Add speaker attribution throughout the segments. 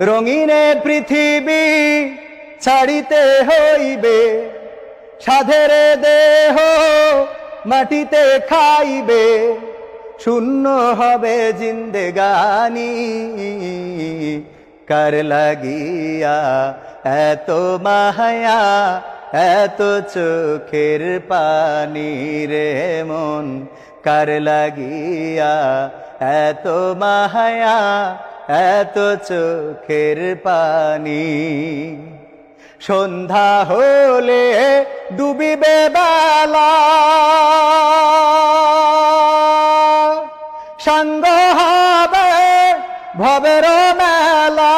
Speaker 1: রঙিনে পৃথিবী ছাড়িতে হইবে, সাধের দেহ মাটিতে খাইবে, শূন্য হবে জিন্দেগানি। কার লাগিয়া এত মায়া, এত চোখের পানি রে মন, কার লাগিয়া এত মায়া, এত চোখের পানি। সন্ধ্যা হলে ডুবিবে বেলা, সাঙ্গ হবে ভবের মেলা।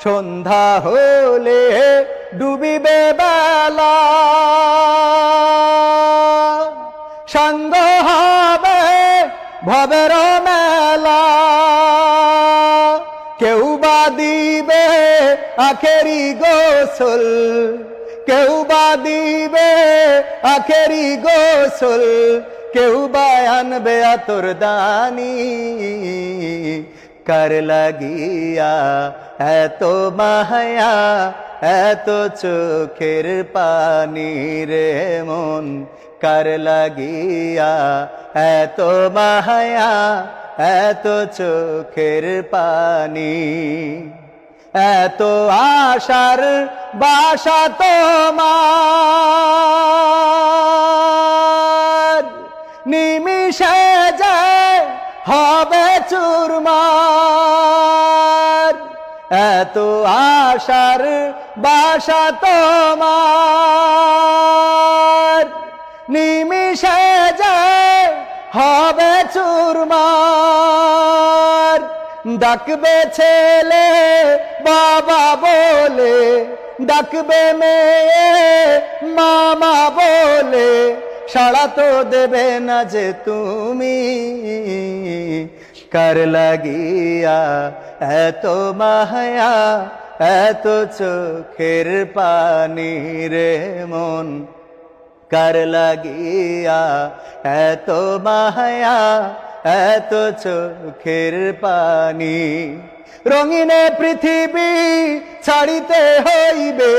Speaker 1: সন্ধ্যা হলে ডুবিবে বেলা, সাঙ্গ হবে ভবের মেলা। কেউ বা দিবে আখেরি গোসল, কেউ বা দিবে আখেরি গোসল, কেউ বা আনবে আতর দানি। কার লাগিয়া এত মায়া, এত চোখের পানি রে মন, কার লাগিয়া এত মায়া, এত চোখের পানি। এত আশার বাসা তোমার, নিমিষে যায় হবে চুরমার। এত আশার বাসা তোমার, নিমিষে যায় হবে চুরমার। ডাকবে ছেলে বাবা বলে, ডাকবে মেয়ে মামা বলে, সাড়া তো দেবে না যে তুমি। কার লাগিয়া এত মায়া, এত চোখের পানি রে মন, কার লাগিয়া এত মায়া, এত চোখের পানি। রঙিনে পৃথিবী ছাড়িতে হইবে,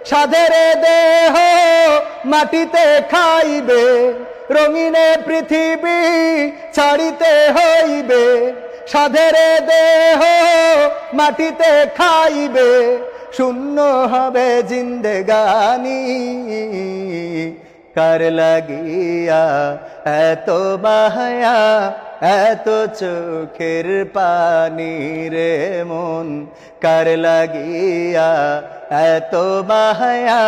Speaker 1: সাধের দেহ মাটিতে খাইবে। রঙিনে পৃথিবী ছাড়িতে হইবে, সাধের দেহ মাটিতে খাইবে, শূন্য হবে জিন্দেগানি। কার লাগিয়া এত মায়া, এত চোখের পানি রে মন, কার লাগিয়া এত মায়া,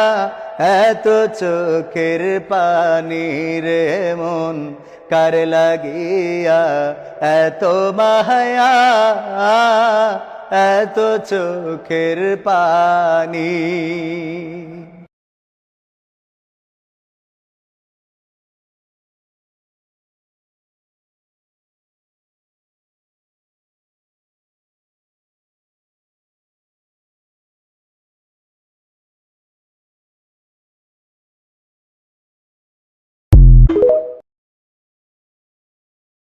Speaker 1: এত চোখের পানি রে মন, কার লাগিয়া এত মায়া, এত চোখের পানি।